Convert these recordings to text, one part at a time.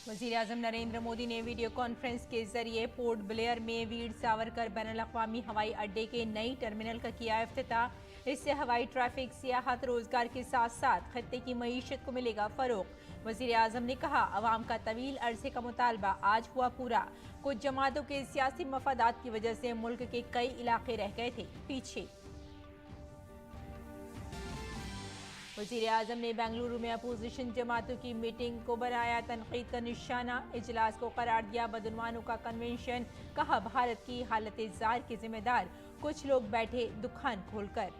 वज़ीर-ए-आज़म नरेंद्र मोदी ने video conference के जरिए पोर्ट ब्लेयर में वीर सावरकर बैनुल-अक़वामी हवाई अड्डे के नई टर्मिनल का किया इफ्तिताह। इससे हवाई ट्रैफिक, सियाहत, रोजगार के साथ साथ खत्ते की मईशत को मिलेगा फरोग। वज़ीर-ए-आज़म ने कहा, अवाम का तवील अरसे का मुतालबा आज हुआ पूरा। कुछ जमातों के सियासी मफादात की वजह से मुल्क के कई इलाके रह गए थे पीछे। वज़ीर-ए-आज़म ने बेंगलुरु में अपोजिशन जमातों की मीटिंग को बनाया तनकीद का निशाना। इजलास को करार दिया बदनवानों का कन्वेंशन। कहा, भारत की हालत ज़ार के जिम्मेदार कुछ लोग बैठे दुकान खोलकर।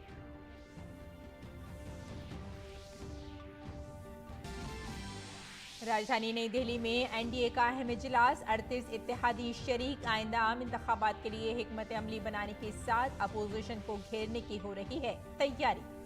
राजधानी नई दिल्ली में एनडीए का अहम इजलास। 38 इत्तेहादी शरीक आइंदा आम इंतखाबात के लिए हिकमत अमली बनाने के साथ अपोजिशन को घेरने की हो रही है तैयारी।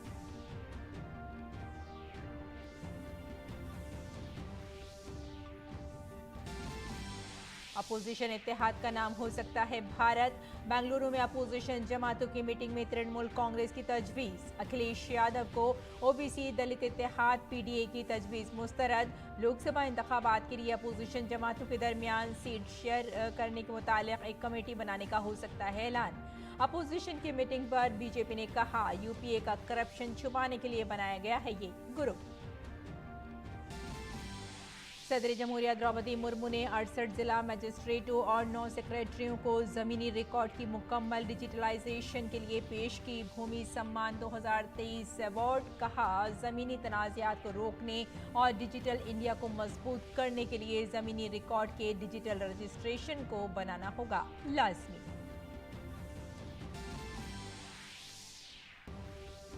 अपोजिशन इत्तेहाद का नाम हो सकता है भारत। बेंगलुरु में अपोजिशन जमातों की मीटिंग में तृणमूल कांग्रेस की तजवीज़। अखिलेश यादव को ओबीसी दलित इत्तेहाद पीडीए की तजवीज़ मुस्तरद। लोकसभा इंतखाबात के लिए अपोजिशन जमातों के दरमियान सीट शेयर करने के मुतालिक एक कमेटी बनाने का हो सकता है ऐलान। अपोजिशन की मीटिंग पर बीजेपी ने कहा, यूपीए का करप्शन छुपाने के लिए बनाया गया है ये ग्रुप। सदर जमहूरिया द्रौपदी मुर्मू ने 68 जिला मजिस्ट्रेटों और 9 सेक्रेटरियों को जमीनी रिकॉर्ड की मुकम्मल डिजिटलाइजेशन के लिए पेश की भूमि सम्मान 2023 अवार्ड। कहा, जमीनी तनाज़ात को रोकने और डिजिटल इंडिया को मजबूत करने के लिए जमीनी रिकॉर्ड के डिजिटल रजिस्ट्रेशन को बनाना होगा लाजमी।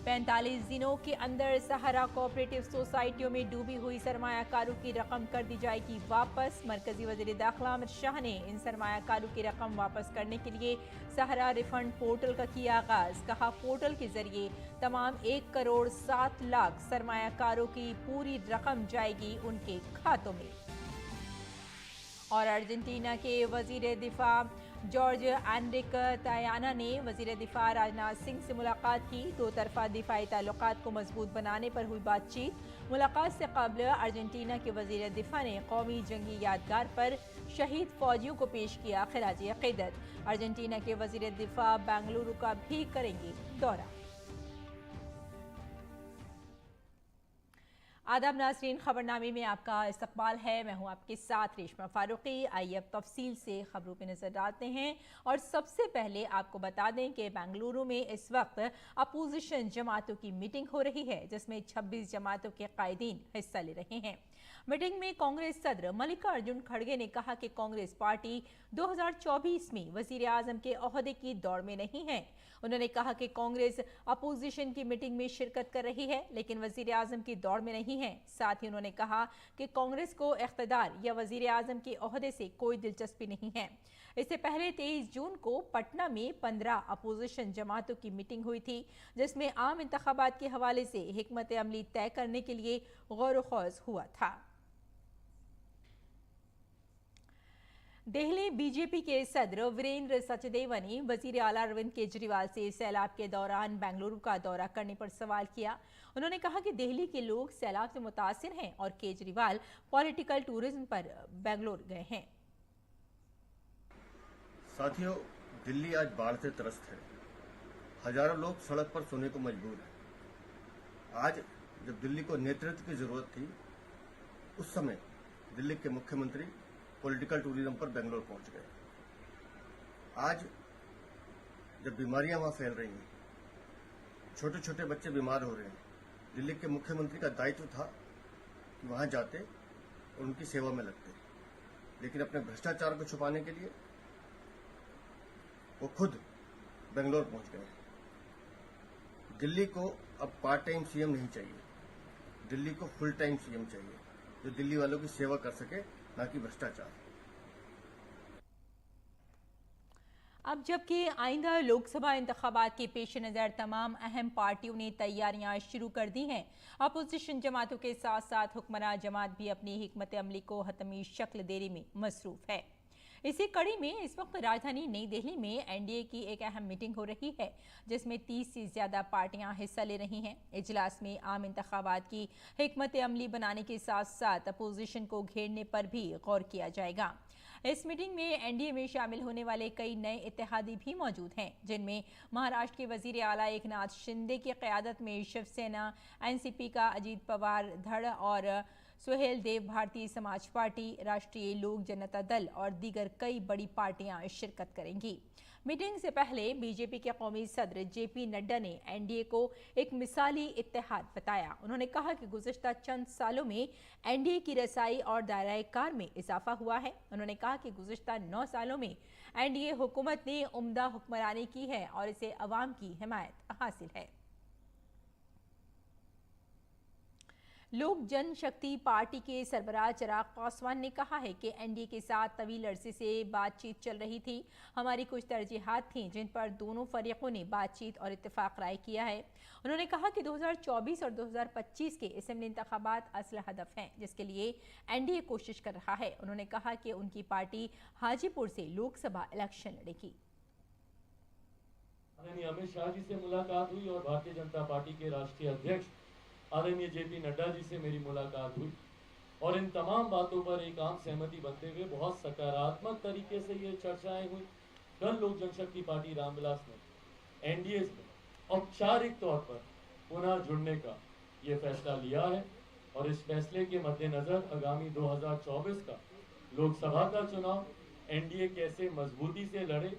45 दिनों के अंदर सहारा कोऑपरेटिव सोसाइटियों में डूबी हुई सरमायाकारों की रकम कर दी जाएगी वापस। मरकजी वज़ीर दाखिला अमित शाह ने इन सरमायाकारों की रकम वापस करने के लिए सहारा रिफंड पोर्टल का किया आगाज। कहा, पोर्टल के जरिए तमाम 1 करोड़ 7 लाख सरमायाकारों की पूरी रकम जाएगी उनके खातों में। और अर्जेंटीना के वज़ीर दिफा जॉर्ज एनरिक तायाना ने वज़ीर दिफा राजनाथ सिंह से मुलाकात की। 2 तरफ़ा दिफाई ताल्लुकात को मजबूत बनाने पर हुई बातचीत। मुलाकात से कबल अर्जेंटीना के वज़ीर दिफा ने कौमी जंगी यादगार पर शहीद फौजियों को पेश किया खिराज अक़ीदत। अर्जेंटीना के वज़ीर दिफा बेंगलुरु का भी करेंगे दौरा। आदाब नाज़रीन, खबरनामे में आपका इस्तकबाल है। मैं हूं आपके साथ रेशमा फारूकी। आइए अब तफसील से खबरों पर नजर डालते हैं और सबसे पहले आपको बता दें कि बेंगलुरु में इस वक्त अपोजिशन जमातों की मीटिंग हो रही है जिसमें 26 जमातों के कायदीन हिस्सा ले रहे हैं। मीटिंग में कांग्रेस सदर मल्लिकार्जुन खड़गे ने कहा कि कांग्रेस पार्टी 2024 में वज़ीर आज़म के ओहदे की दौड़ में नहीं है। उन्होंने कहा कि कांग्रेस अपोजिशन की मीटिंग में शिरकत कर रही है लेकिन वज़ीर आज़म की दौड़ में नहीं है। साथ ही उन्होंने कहा कि कांग्रेस को इख्तिदार या वज़ीर आज़म के ओहदे से कोई दिलचस्पी नहीं है। इससे पहले 23 जून को पटना में 15 अपोजिशन जमातों की मीटिंग हुई थी जिसमें आम इंतखाबात के हवाले से हिकमत अमली तय करने के लिए गौर खौज हुआ था। दिल्ली बीजेपी के सदर वीरेंद्र सचदेवा ने वजीर आला अरविंद केजरीवाल से सैलाब के दौरान बेंगलुरु का दौरा करने पर सवाल किया। उन्होंने कहा कि दिल्ली के लोग सैलाब से मुतासिर हैं और केजरीवाल पॉलिटिकल टूरिज्म पर बेंगलुरु गए हैं। साथियों, दिल्ली आज बाढ़ से त्रस्त है। हजारों लोग सड़क पर सोने को मजबूर हैं। आज जब दिल्ली को नेतृत्व की जरूरत थी उस समय दिल्ली के मुख्यमंत्री पॉलिटिकल टूरिज्म पर बेंगलोर पहुंच गए। आज जब बीमारियां वहां फैल रही हैं, छोटे छोटे बच्चे बीमार हो रहे हैं, दिल्ली के मुख्यमंत्री का दायित्व था कि वहां जाते और उनकी सेवा में लगते, लेकिन अपने भ्रष्टाचार को छुपाने के लिए वो खुद बेंगलोर पहुंच गए। दिल्ली को अब पार्ट टाइम सीएम नहीं चाहिए, दिल्ली को फुल टाइम सीएम चाहिए जो दिल्ली वालों की सेवा कर सके, ना कि भ्रष्टाचार। अब जबकि आइंदा लोकसभा इंतखाबात के पेश नज़र तमाम अहम पार्टियों ने तैयारियां शुरू कर दी हैं, अपोजिशन जमातों के साथ साथ हुक्मरान जमात भी अपनी हिकमत अमली को हतमी शक्ल देने में मसरूफ है। इसी कड़ी में इस वक्त राजधानी नई दिल्ली में एनडीए की एक अहम मीटिंग हो रही है, जिसमें 30 से ज्यादा पार्टियां हिस्सा ले रही हैं। इजलास में आम इंतखाबात की हिकमत अमली बनाने के साथ साथ अपोजिशन को घेरने पर भी गौर किया जाएगा। इस मीटिंग में एनडीए में शामिल होने वाले कई नए इत्तेहादी भी मौजूद हैं, जिनमें महाराष्ट्र के वजीर आला एकनाथ शिंदे की क़यादत में शिवसेना, एनसीपी का अजीत पवार धड़ और सुहेल देव भारतीय समाज पार्टी, राष्ट्रीय लोक जनता दल और दीगर कई बड़ी पार्टियां शिरकत करेंगी। मीटिंग से पहले बीजेपी के कौमी सदर जेपी नड्डा ने एनडीए को एक मिसाली इत्तेहाद बताया। उन्होंने कहा कि गुज़श्ता चंद सालों में एनडीए की रसाई और दायरा कार में इजाफा हुआ है। उन्होंने कहा कि गुज़श्ता 9 सालों में एनडीए हुकूमत ने उम्दा हुक्मरानी की है और इसे अवाम की हिमायत हासिल है। लोक जनशक्ति पार्टी के सरबराह चिराग पासवान ने कहा है कि एनडीए के साथ तवील अरसे से बातचीत चल रही थी। हमारी कुछ तरजीहात थीं जिन पर दोनों फरीकों ने बातचीत और इत्तेफाक राय किया है। उन्होंने कहा कि 2024 और 2025 के असेंबली इंतखाबात असल हदफ हैं, जिसके लिए एनडीए कोशिश कर रहा है। उन्होंने कहा कि उनकी पार्टी हाजीपुर से लोकसभा इलेक्शन लड़ेगी। अमित शाह जी से मुलाकात हुई और भारतीय जनता पार्टी के राष्ट्रीय अध्यक्ष आदरणीय जेपी नड्डा जी से मेरी मुलाकात हुई और इन तमाम बातों पर एक आम सहमति बनते हुए बहुत सकारात्मक तरीके से ये चर्चाएं हुई। कल लोक जनशक्ति पार्टी रामविलास ने एनडीए में औपचारिक तौर पर पुनः जुड़ने का ये फैसला लिया है और इस फैसले के मद्देनजर आगामी 2024 का लोकसभा का चुनाव एनडीए कैसे मजबूती से लड़े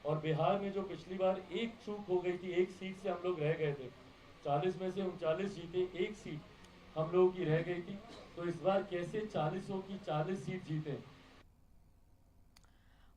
और बिहार में जो पिछली बार एक चूक हो गई थी, एक सीट से हम लोग रह गए थे, 40 में से 39 जीते, एक सीट हम लोगों की रह गई थी, तो इस बार कैसे 40 की 40 सीट जीते।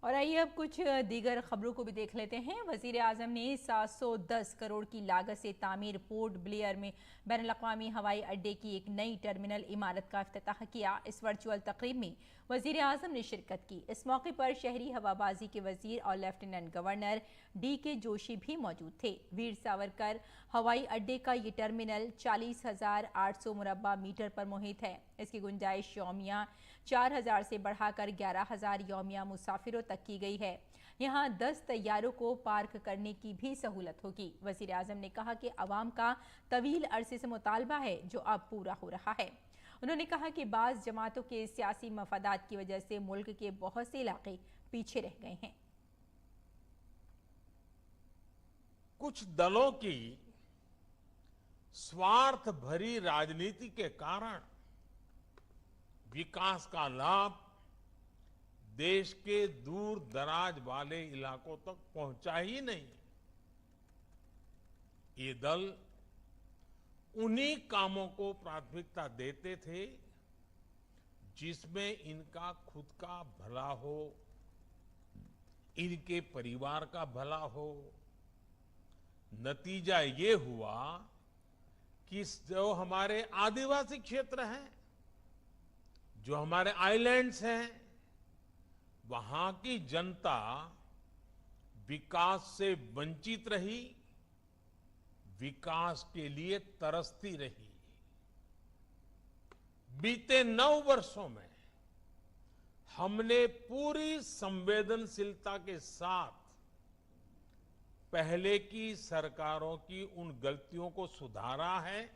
और आइए अब कुछ दीगर खबरों को भी देख लेते हैं। वजीर आजम ने 710 करोड़ की लागत से तामीर पोर्ट ब्लेयर में बैनुल-अक़वामी हवाई अड्डे की एक नई टर्मिनल इमारत का इफ्तिताह किया। इस वर्चुअल तकरीब में वजीर आजम ने शिरकत की। इस मौके पर शहरी हवाबाजी के वजीर और लेफ्टिनेंट गवर्नर DK जोशी भी मौजूद थे। वीर सावरकर हवाई अड्डे का ये टर्मिनल 40,800 मुरब्बा मीटर पर मुहित है। इसकी गुंजाइश यौमिया 4,000 से बढ़ाकर 11,000 यौमिया मुसाफिरों तक की गई है। यहाँ 10 तैयारों को पार्क करने की भी सहूलत होगी। वजीर आजम ने कहा कि अवाम का तवील अरसे से मुतालबा है जो अब पूरा हो रहा है। उन्होंने कहा कि बाज़ जमातों के सियासी मफादात की वजह से मुल्क के बहुत से इलाके पीछे रह गए हैं। कुछ दलों की स्वार्थ भरी राजनीति के कारण विकास का लाभ देश के दूर दराज वाले इलाकों तक पहुंचा ही नहीं। ये दल उन्हीं कामों को प्राथमिकता देते थे जिसमें इनका खुद का भला हो, इनके परिवार का भला हो। नतीजा ये हुआ कि जो हमारे आदिवासी क्षेत्र हैं, जो हमारे आइलैंड्स हैं, वहां की जनता विकास से वंचित रही, विकास के लिए तरसती रही। बीते 9 वर्षों में हमने पूरी संवेदनशीलता के साथ पहले की सरकारों की उन गलतियों को सुधारा है।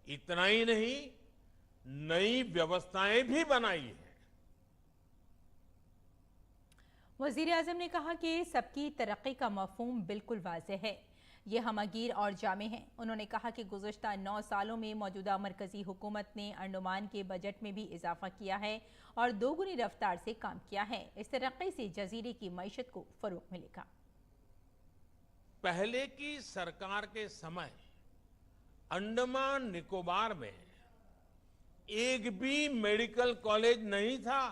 इतना ही नहीं, नई व्यवस्थाएं भी बनाई है। वजीर आजम ने कहा कि सबकी तरक्की का मफहूम बिल्कुल वाज़ेह है, ये हमगीर और जामे हैं। उन्होंने कहा कि गुज़श्ता 9 सालों में मौजूदा मरकजी हुकूमत ने अंडमान के बजट में भी इजाफा किया है और दोगुनी रफ्तार से काम किया है। इस तरक्की से जजीरे की मईशत को फरोग मिलेगा। पहले की सरकार के समय अंडमान निकोबार में एक भी मेडिकल कॉलेज नहीं था।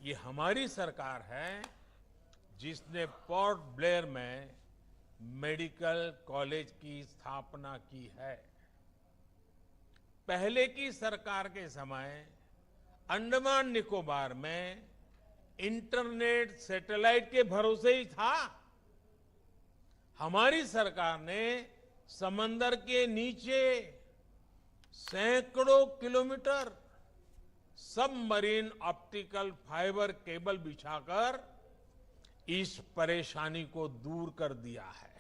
ये हमारी सरकार है जिसने पोर्ट ब्लेयर में मेडिकल कॉलेज की स्थापना की है। पहले की सरकार के समय अंडमान निकोबार में इंटरनेट सैटेलाइट के भरोसे ही था। हमारी सरकार ने समंदर के नीचे सैकड़ों kilometre submarine optical fibre cable बिछाकर इस परेशानी को दूर कर दिया है।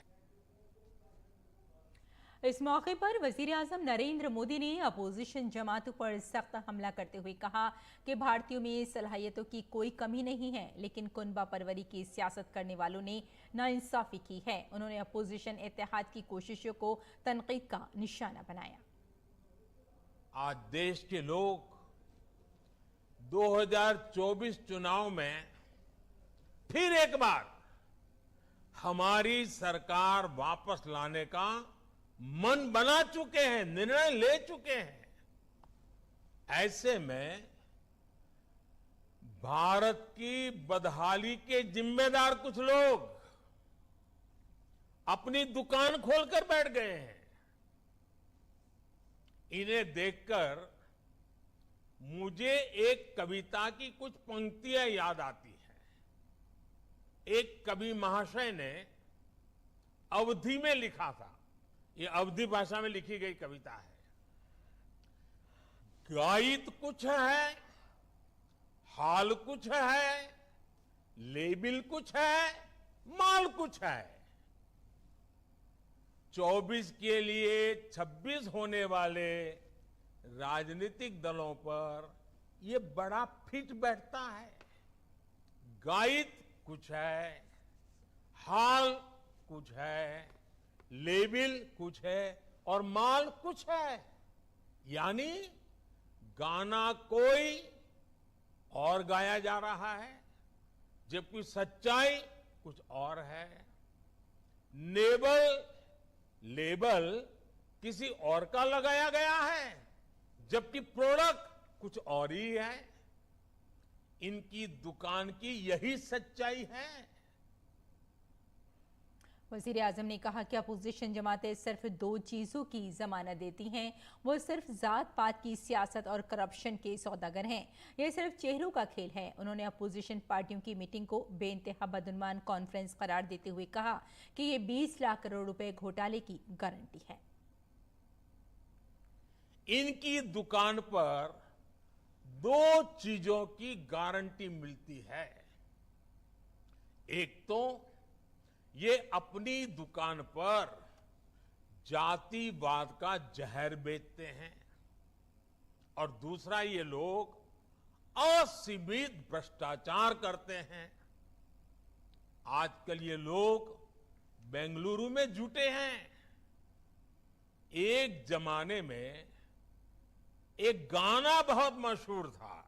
इस मौके पर वजीर-ए-आज़म नरेंद्र मोदी ने अपोजिशन जमातों पर सख्त हमला करते हुए कहा कि भारतीयों में सलाहियतों की कोई कमी नहीं है, लेकिन कुनबा परवरी की सियासत करने वालों ने नाइंसाफी की है। उन्होंने अपोजिशन इत्तेहाद की कोशिशों को तनकीद का निशाना बनाया। आज देश के लोग 2024 चुनाव में फिर एक बार हमारी सरकार वापस लाने का मन बना चुके हैं, निर्णय ले चुके हैं। ऐसे में भारत की बदहाली के जिम्मेदार कुछ लोग अपनी दुकान खोलकर बैठ गए हैं। इन्हें देखकर मुझे एक कविता की कुछ पंक्तियां याद आती हैं। एक कवि महाशय ने अवधी में लिखा था, ये अवधी भाषा में लिखी गई कविता है। गायित कुछ है, हाल कुछ है, लेबिल कुछ है, माल कुछ है। 24 के लिए 26 होने वाले राजनीतिक दलों पर ये बड़ा फिट बैठता है। गायित कुछ है, हाल कुछ है, लेबिल कुछ है और माल कुछ है। यानी गाना कोई और गाया जा रहा है, जबकि सच्चाई कुछ और है। लेबल किसी और का लगाया गया है, जबकि प्रोडक्ट कुछ और ही है। इनकी दुकान की यही सच्चाई है। वज़ीर-ए-आज़म ने कहा कि अपोजिशन जमातें सिर्फ 2 चीज़ों की जमानत देती हैं, वो सिर्फ जात पात की सियासत और करप्शन के सौदागर हैं। ये सिर्फ चेहरों का खेल है। उन्होंने अपोजिशन पार्टियों की मीटिंग को बेइंतहा बदउन्वान कॉन्फ्रेंस करार देते हुए कहा कि ये 20 लाख करोड़ रुपए घोटाले की गारंटी है। इनकी दुकान पर 2 चीजों की गारंटी मिलती है। एक तो ये अपनी दुकान पर जातिवाद का जहर बेचते हैं और दूसरा ये लोग असीमित भ्रष्टाचार करते हैं। आजकल ये लोग बेंगलुरु में जुटे हैं। एक जमाने में एक गाना बहुत मशहूर था,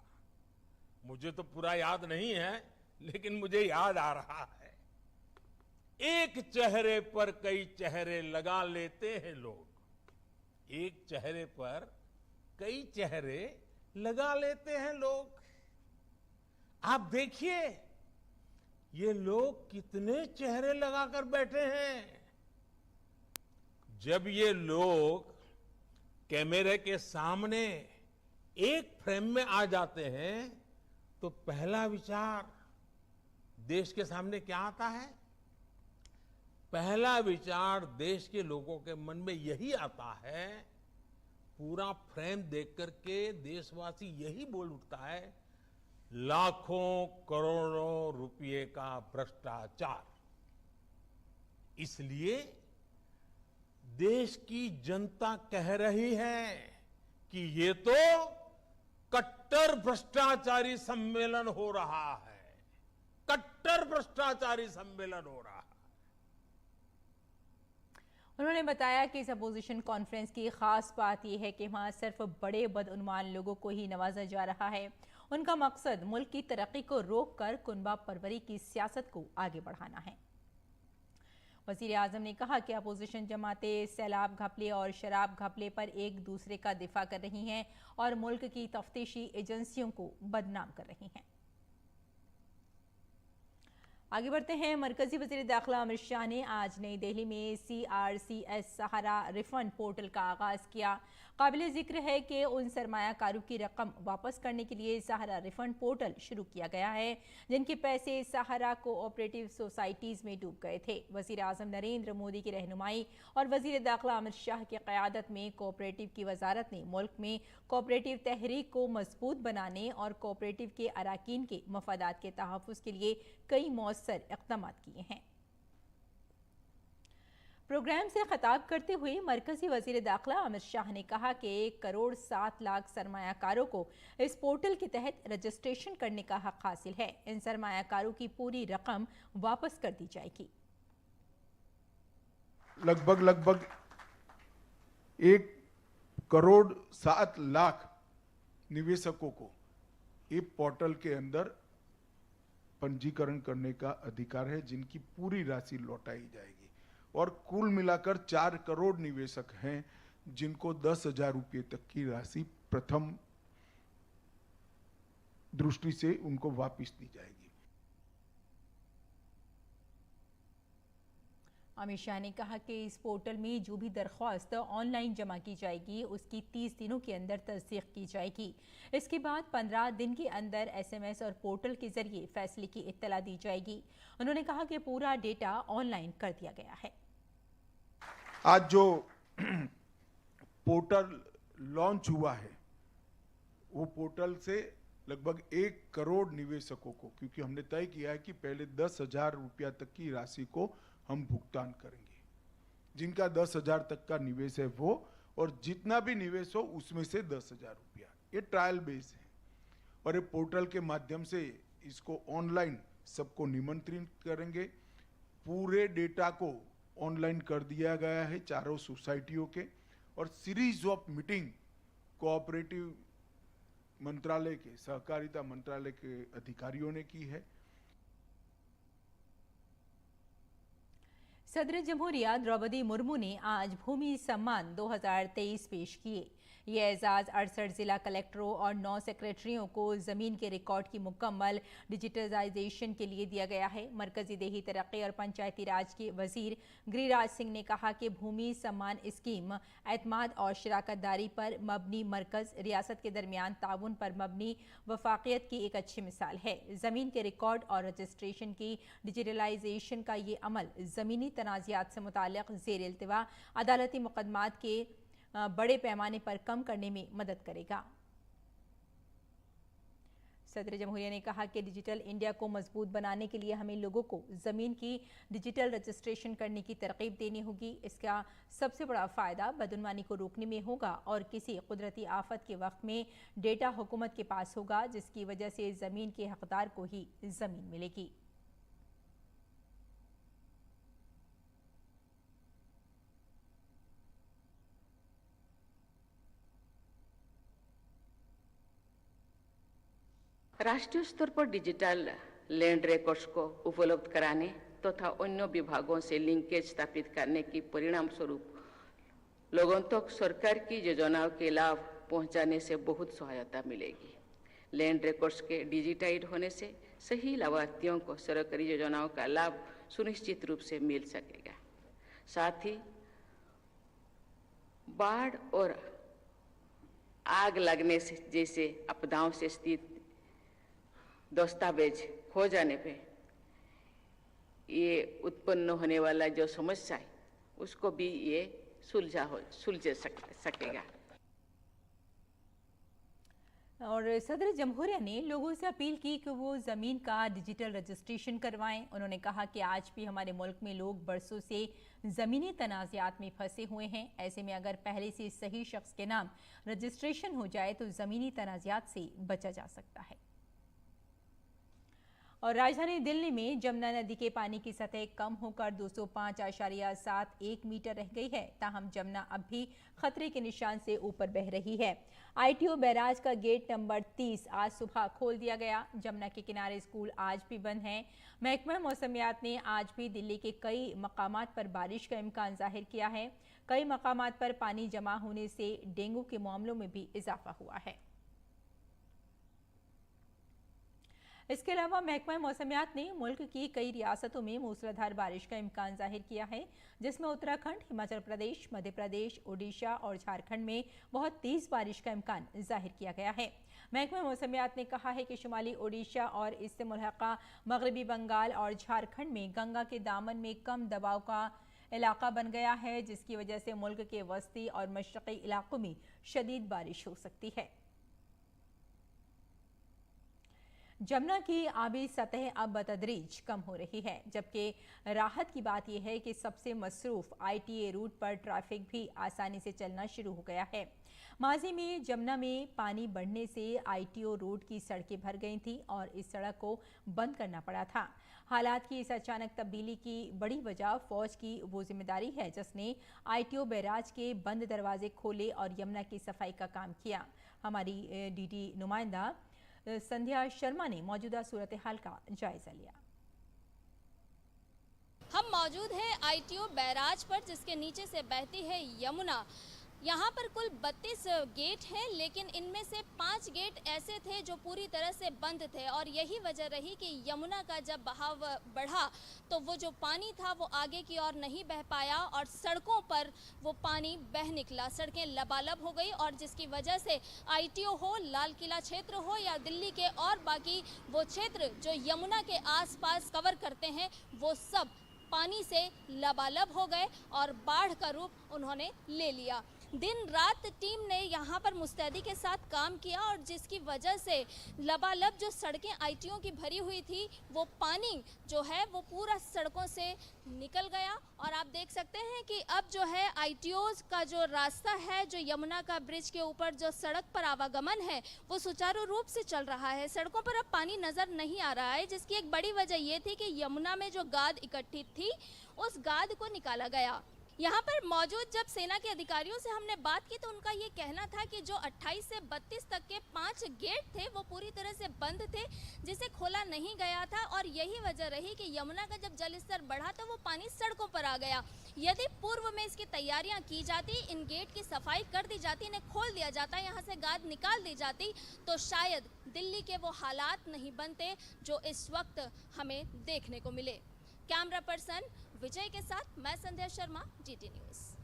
मुझे तो पूरा याद नहीं है, लेकिन मुझे याद आ रहा है। एक चेहरे पर कई चेहरे लगा लेते हैं लोग। एक चेहरे पर कई चेहरे लगा लेते हैं लोग। आप देखिए ये लोग कितने चेहरे लगाकर बैठे हैं। जब ये लोग कैमरे के सामने एक फ्रेम में आ जाते हैं तो पहला विचार देश के सामने क्या आता है? पहला विचार देश के लोगों के मन में यही आता है, पूरा फ्रेम देख करके देशवासी यही बोल उठता है, लाखों करोड़ों रुपए का भ्रष्टाचार। इसलिए देश की जनता कह रही है कि ये तो कट्टर भ्रष्टाचारी सम्मेलन हो रहा है। कट्टर भ्रष्टाचारी सम्मेलन हो रहा है। उन्होंने बताया कि इस अपोजिशन कॉन्फ्रेंस की खास बात यह है कि वहां सिर्फ बड़े बदउन्वान लोगों को ही नवाजा जा रहा है। उनका मकसद मुल्क की तरक्की को रोककर कुनबा परवरी की सियासत को आगे बढ़ाना है। वज़ीर-ए-आज़म ने कहा कि अपोजिशन जमातें सैलाब घपले और शराब घपले पर एक दूसरे का दिफा कर रही हैं और मुल्क की तफ्तीशी एजेंसियों को बदनाम कर रही हैं। आगे बढ़ते हैं। मरकजी वज़ीर दाखिला अमित शाह ने आज नई दिल्ली में CRCS सहारा रिफंड पोर्टल का आगाज़ किया। काबिल जिक्र है कि उन सरमायाकारों की रकम वापस करने के लिए सहारा रिफंड पोर्टल शुरू किया गया है जिनके पैसे सहारा कोऑपरेटिव सोसाइटीज़ में डूब गए थे। वज़ीर आज़म नरेंद्र मोदी की रहनुमाई और वज़ीर दाखिला अमित शाह की क़यादत में कोऑपरेटिव की वजारत ने मुल्क में कोऑपरेटिव तहरीक को मजबूत बनाने और कोऑपरेटिव के अराकीन के मफादात के तहफ़्फ़ुज़ के लिए कई मौसर इक़दाम किए हैं। प्रोग्राम से खिताब करते हुए मरकजी वज़ीर दाखिला अमित शाह ने कहा कि 1 करोड़ 7 लाख सरमायाकारों को इस पोर्टल के तहत रजिस्ट्रेशन करने का हक हासिल है। इन सरमायाकारों की पूरी रकम वापस कर दी जाएगी। लगभग 1 करोड़ 7 लाख निवेशकों को ये पोर्टल के अंदर पंजीकरण करने का अधिकार है जिनकी पूरी राशि लौटाई जाएगी और कुल मिलाकर 4 करोड़ निवेशक हैं जिनको 10,000 रुपये तक की राशि प्रथम दृष्टि से उनको वापस दी जाएगी। अमित शाह ने कहा कि इस पोर्टल में जो भी दरख्वास्त ऑनलाइन जमा की जाएगी उसकी 30 दिनों के अंदर तस्दीक की जाएगी। इसके बाद 15 दिन के अंदर SMS और पोर्टल के जरिए फैसले की इत्तला दी जाएगी। उन्होंने कहा कि पूरा डेटा ऑनलाइन कर दिया गया है। आज जो पोर्टल लॉन्च हुआ है वो पोर्टल से लगभग 1 करोड़ निवेशकों को, क्योंकि हमने तय किया है कि पहले 10,000 रुपया तक की राशि को हम भुगतान करेंगे। जिनका 10,000 तक का निवेश है वो, और जितना भी निवेश हो उसमें से 10,000 रुपया, ये ट्रायल बेस है और ये पोर्टल के माध्यम से इसको ऑनलाइन सबको निमंत्रित करेंगे। पूरे डेटा को ऑनलाइन कर दिया गया है चारों सोसाइटियों के, और सीरीज ऑफ मीटिंग कोऑपरेटिव मंत्रालय के, सहकारिता मंत्रालय के अधिकारियों ने की है। सदर जमहूरिया द्रौपदी मुर्मू ने आज भूमि सम्मान 2023 पेश किए। ये एजाज़ 68 ज़िला कलेक्टरों और 9 सेक्रेटरियों को ज़मीन के रिकॉर्ड की मुकम्मल डिजिटलाइजेशन के लिए दिया गया है। मरकजी देही तरक्की और पंचायती राज के वज़ीर गिरिराज सिंह ने कहा कि भूमि सम्मान स्कीम एतमाद और शराकतदारी पर मबनी मरकज़, रियासत के दरमियान ताउन पर मबनी वफाकियत की एक अच्छी मिसाल है। ज़मीन के रिकॉर्ड और रजिस्ट्रेशन की डिजिटलाइजेशन का ये अमल ज़मीनी तनाज़ात से मुताल्लिक़ ज़ेर इल्तिवा अदालती मुकदमात के बड़े पैमाने पर कम करने में मदद करेगा। सदर जमहूरिया ने कहा कि डिजिटल इंडिया को मजबूत बनाने के लिए हमें लोगों को ज़मीन की डिजिटल रजिस्ट्रेशन करने की तरकीब देनी होगी। इसका सबसे बड़ा फ़ायदा बदउनवानी को रोकने में होगा और किसी कुदरती आफत के वक्त में डेटा हुकूमत के पास होगा, जिसकी वजह से ज़मीन के हकदार को ही ज़मीन मिलेगी। राष्ट्रीय स्तर पर डिजिटल लैंड रिकॉर्ड्स को उपलब्ध कराने तथा अन्य विभागों से लिंकेज स्थापित करने की परिणाम स्वरूप लोगों तक सरकार की योजनाओं के लाभ पहुंचाने से बहुत सहायता मिलेगी। लैंड रिकॉर्ड्स के डिजिटाइज होने से सही लाभार्थियों को सरकारी योजनाओं का लाभ सुनिश्चित रूप से मिल सकेगा। साथ ही बाढ़ और आग लगने से जैसे आपदाओं से स्थित दस्तावेज खो जाने पे ये उत्पन्न होने वाला जो समस्या है उसको भी ये सुलझ सकेगा। और सदर जमहूरिया ने लोगों से अपील की कि वो ज़मीन का डिजिटल रजिस्ट्रेशन करवाएं। उन्होंने कहा कि आज भी हमारे मुल्क में लोग बरसों से ज़मीनी तनाज़ात में फंसे हुए हैं। ऐसे में अगर पहले से सही शख्स के नाम रजिस्ट्रेशन हो जाए तो ज़मीनी तनाज़ात से बचा जा सकता है। और राजधानी दिल्ली में जमुना नदी के पानी की सतह कम होकर 205.71 मीटर रह गई है। ताहम जमुना अब भी खतरे के निशान से ऊपर बह रही है। ITO बैराज का गेट नंबर 30 आज सुबह खोल दिया गया। जमुना के किनारे स्कूल आज भी बंद हैं। महकमा मौसमियात ने आज भी दिल्ली के कई मकामात पर बारिश का इम्कान जाहिर किया है। कई मकामात पर पानी जमा होने से डेंगू के मामलों में भी इजाफा हुआ है। इसके अलावा महकमा मौसमियात ने मुल्क की कई रियासतों में मूसलाधार बारिश का इम्कान जाहिर किया है, जिसमें उत्तराखंड, हिमाचल प्रदेश, मध्य प्रदेश, ओडिशा और झारखंड में बहुत तेज बारिश का इम्कान जाहिर किया गया है। महकमा मौसमियात ने कहा है कि शुमाली ओडिशा और इससे मुल्हका मगरबी बंगाल और झारखंड में गंगा के दामन में कम दबाव का इलाका बन गया है, जिसकी वजह से मुल्क के वस्ती और मशरक़ी इलाकों में शदीद बारिश हो सकती है। जमुना की आबी सतह अब बतदरीज कम हो रही है, जबकि राहत की बात यह है कि सबसे मसरूफ ITA रूट पर ट्रैफिक भी आसानी से चलना शुरू हो गया है। माजी में जमुना में पानी बढ़ने से ITO रूट की सड़कें भर गई थीं और इस सड़क को बंद करना पड़ा था। हालात की इस अचानक तब्दीली की बड़ी वजह फौज की वो जिम्मेदारी है जिसने ITO बैराज के बंद दरवाजे खोले और यमुना की सफाई का काम किया। हमारी DD नुमाइंदा संध्या शर्मा ने मौजूदा सूरत हाल का जायजा लिया। हम मौजूद हैं ITO बैराज पर, जिसके नीचे से बहती है यमुना। यहाँ पर कुल 32 गेट हैं, लेकिन इनमें से 5 गेट ऐसे थे जो पूरी तरह से बंद थे और यही वजह रही कि यमुना का जब बहाव बढ़ा तो वो जो पानी था वो आगे की ओर नहीं बह पाया और सड़कों पर वो पानी बह निकला। सड़कें लबालब हो गई और जिसकी वजह से ITO हो, लाल किला क्षेत्र हो या दिल्ली के और बाकी वो क्षेत्र जो यमुना के आसपास कवर करते हैं वो सब पानी से लबालब हो गए और बाढ़ का रूप उन्होंने ले लिया। दिन रात टीम ने यहाँ पर मुस्तैदी के साथ काम किया और जिसकी वजह से लबालब जो सड़कें ITO की भरी हुई थी वो पानी जो है वो पूरा सड़कों से निकल गया। और आप देख सकते हैं कि अब जो है ITOs का जो रास्ता है, जो यमुना का ब्रिज के ऊपर जो सड़क पर आवागमन है वो सुचारू रूप से चल रहा है। सड़कों पर अब पानी नज़र नहीं आ रहा है, जिसकी एक बड़ी वजह ये थी कि यमुना में जो गाद इकट्ठी थी उस गाद को निकाला गया। यहाँ पर मौजूद जब सेना के अधिकारियों से हमने बात की तो उनका ये कहना था कि जो 28 से 32 तक के 5 गेट थे वो पूरी तरह से बंद थे, जिसे खोला नहीं गया था और यही वजह रही कि यमुना का जब जल स्तर बढ़ा तो वो पानी सड़कों पर आ गया। यदि पूर्व में इसकी तैयारियां की जाती, इन गेट की सफाई कर दी जाती, इन्हें खोल दिया जाता, यहाँ से गाद निकाल दी जाती तो शायद दिल्ली के वो हालात नहीं बनते जो इस वक्त हमें देखने को मिले। कैमरा पर्सन विजय के साथ मैं संध्या शर्मा, GT न्यूज़।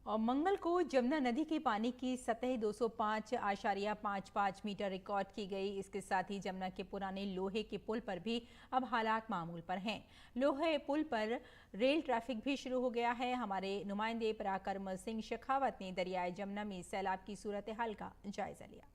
और मंगल को जमुना नदी के पानी की सतह 205.55 मीटर रिकॉर्ड की गई। इसके साथ ही जमुना के पुराने लोहे के पुल पर भी अब हालात मामूल पर हैं। लोहे पुल पर रेल ट्रैफिक भी शुरू हो गया है। हमारे नुमाइंदे पराक्रम सिंह शेखावत ने दरियाए जमुना में सैलाब की सूरत हाल का जायजा लिया।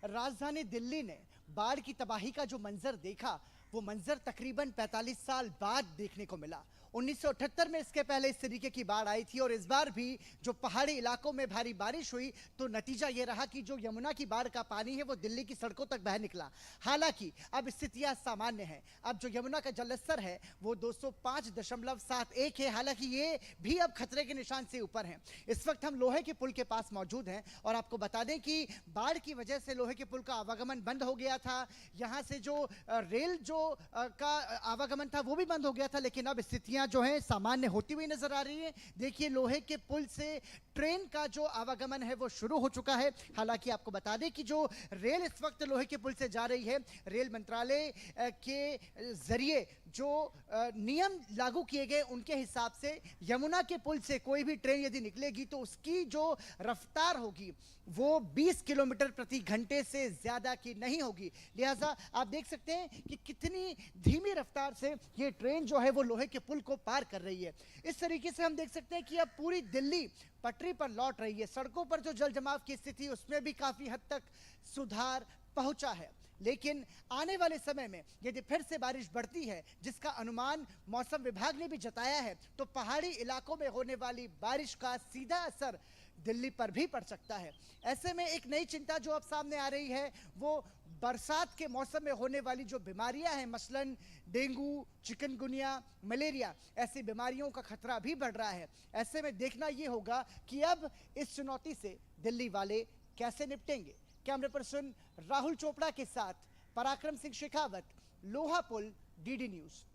राजधानी दिल्ली ने बाढ़ की तबाही का जो मंजर देखा वो मंजर तकरीबन 45 साल बाद देखने को मिला। 1978 में इसके पहले इस तरीके की बाढ़ आई थी और इस बार भी जो पहाड़ी इलाकों में भारी बारिश हुई तो नतीजा ये रहा कि जो यमुना की बाढ़ का पानी है वो दिल्ली की सड़कों तक बह निकला। हालांकि अब स्थितियां सामान्य हैं। अब जो यमुना का जलस्तर है वो 205.71 है। हालांकि ये भी अब खतरे के निशान से ऊपर है। इस वक्त हम लोहे के पुल के पास मौजूद हैं और आपको बता दें कि बाढ़ की वजह से लोहे के पुल का आवागमन बंद हो गया था। यहाँ से जो रेल का आवागमन था वो भी बंद हो गया था, लेकिन अब स्थितियां जो है सामान्य होती हुई नजर आ रही है। देखिए लोहे के पुल से ट्रेन का जो आवागमन है वो शुरू हो चुका है। हालांकि आपको बता दें कि जो रेल इस वक्त लोहे के पुल से जा रही है, रेल मंत्रालय के जरिए जो नियम लागू किए गए उनके हिसाब से यमुना के पुल से कोई भी ट्रेन यदि निकलेगी तो उसकी जो रफ्तार होगी वो 20 किलोमीटर प्रति घंटे से ज्यादा की नहीं होगी। लिहाजा आप देख सकते हैं कि कितनी धीमी रफ्तार से ये ट्रेन जो है वो लोहे के पुल को पार कर रही है। इस तरीके से हम देख सकते हैं कि अब पूरी दिल्ली पटरी पर लौट रही है। सड़कों पर जो जल जमाव की स्थिति उसमें भी काफी हद तक सुधार पहुंचा है, लेकिन आने वाले समय में यदि फिर से बारिश बढ़ती है, जिसका अनुमान मौसम विभाग ने भी जताया है, तो पहाड़ी इलाकों में होने वाली बारिश का सीधा असर दिल्ली पर भी पड़ सकता है। ऐसे में एक नई चिंता जो अब सामने आ रही है वो बरसात के मौसम में होने वाली जो बीमारियां हैं, मसलन डेंगू, चिकनगुनिया, मलेरिया, ऐसी बीमारियों का खतरा भी बढ़ रहा है। ऐसे में देखना ये होगा कि अब इस चुनौती से दिल्ली वाले कैसे निपटेंगे। कैमरा पर्सन राहुल चोपड़ा के साथ पराक्रम सिंह शेखावत, लोहा पुल, DD न्यूज़।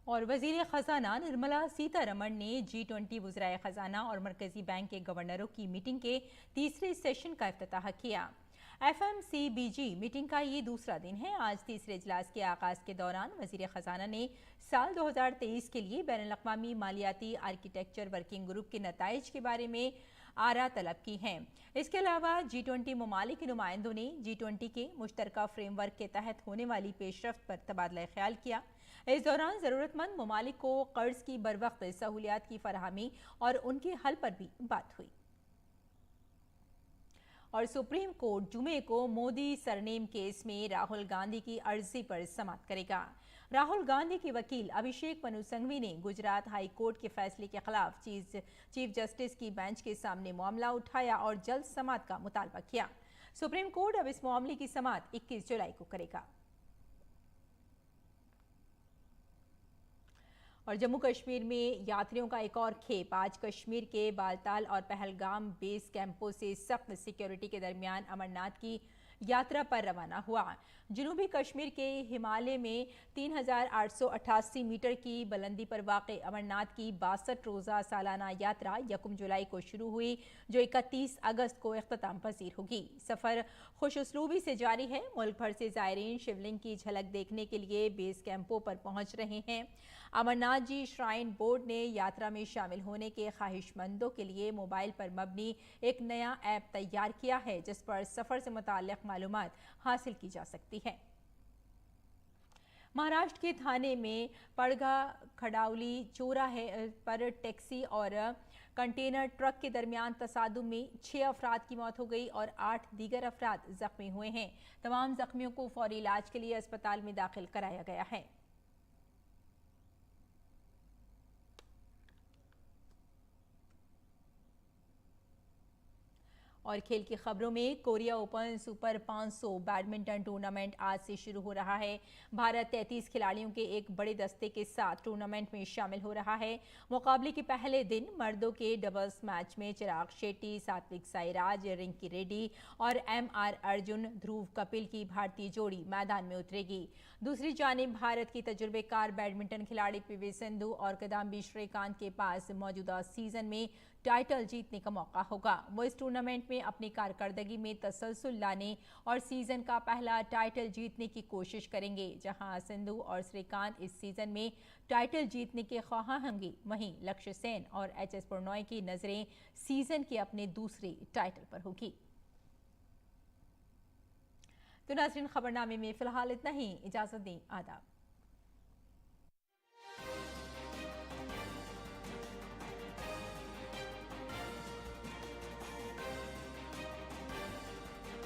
और वजीर खजाना निर्मला सीतारमण ने G20 वज़राए खजाना और मरकजी बैंक के गवर्नरों की मीटिंग के तीसरे सेशन का इफ्तिताह किया। FMCBG मीटिंग का ये दूसरा दिन है। आज तीसरे इजलास के आगाज के दौरान वजीर खजाना ने साल 2023 के लिए बैनुल-अक़वामी मालियाती आर्किटेक्चर वर्किंग ग्रुप के नताइज के बारे में आरा तलब की हैं। इसके अलावा G20 ममालिक के नुमाइंदों ने G20 के मुश्तरका फ्रेमवर्क के तहत होने वाली पेशरफ्त पर तबादला ख्याल किया। इस दौरान ज़रूरतमंद ममालिक को कर्ज की बरवक्त सहूलियात की फराहमी और उनके हल पर भी बात हुई। और सुप्रीम कोर्ट जुमे को मोदी सरनेम केस में राहुल गांधी की अर्जी पर समाअत करेगा। राहुल गांधी के वकील अभिषेक मनु संघवी ने गुजरात हाई कोर्ट के फैसले के खिलाफ चीफ जस्टिस की बेंच के सामने मामला उठाया और जल्द समाअत का मुतालबा किया। सुप्रीम कोर्ट अब इस मामले की समाअत 21 जुलाई को करेगा। और जम्मू कश्मीर में यात्रियों का एक और खेप आज कश्मीर के बालताल और पहलगाम बेस कैंपों से सख्त सिक्योरिटी के दरमियान अमरनाथ की यात्रा पर रवाना हुआ। जनूबी कश्मीर के हिमालय में 3888 मीटर की बुलंदी पर वाक़ अमरनाथ की 62 रोज़ा सालाना यात्रा 1 जुलाई को शुरू हुई, जो 31 अगस्त को इख्तिताम पजीर होगी। सफ़र खुशउस्लूबी से जारी है। मुल्क भर से ज़ायरीन शिवलिंग की झलक देखने के लिए बेस कैंपों पर पहुंच रहे हैं। अमरनाथ जी श्राइन बोर्ड ने यात्रा में शामिल होने के ख्वाहिशमंदों के लिए मोबाइल पर मबनी एक नया ऐप तैयार किया है, जिस पर सफ़र से मुताल्लिक़ मालूमात हासिल की जा सकती है। महाराष्ट्र के थाने में पड़गा खड़ावली चौराहे पर टैक्सी और कंटेनर ट्रक के दरमियान तसादुम में 6 अफराद की मौत हो गई और 8 दीगर अफराद जख्मी हुए हैं। तमाम जख्मियों को फौरी इलाज के लिए अस्पताल में दाखिल कराया गया है। और खेल की खबरों में Korea open super 500 badminton tournament आज से शुरू हो रहा है। भारत 33 खिलाड़ियों के एक बड़े दस्ते के साथ टूर्नामेंट में शामिल हो रहा है। मुकाबले के पहले दिन मर्दों के डबल्स मैच में चिराग शेट्टी, सात्विक साईराज, रिंकी रेड्डी और MR अर्जुन, ध्रुव कपिल की भारतीय जोड़ी मैदान में उतरेगी। दूसरी जानिब भारत की तजुर्बेकार बैडमिंटन खिलाड़ी PV सिंधु और किदाम्बी श्रीकांत के पास मौजूदा सीजन में टाइटल जीतने का मौका होगा। वो इस टूर्नामेंट में अपनी कारकर्दगी में तसलसल लाने और सीजन का पहला टाइटल जीतने की कोशिश करेंगे। जहां सिंधु और श्रीकांत इस सीजन में टाइटल जीतने के ख्वाह होंगे, वहीं लक्ष्य सेन और HS प्रणॉय की नजरें सीजन के अपने दूसरे टाइटल पर होगी। तो नाज़रीन, खबरनामे में फिलहाल इतना ही। इजाजत दें, आदाब।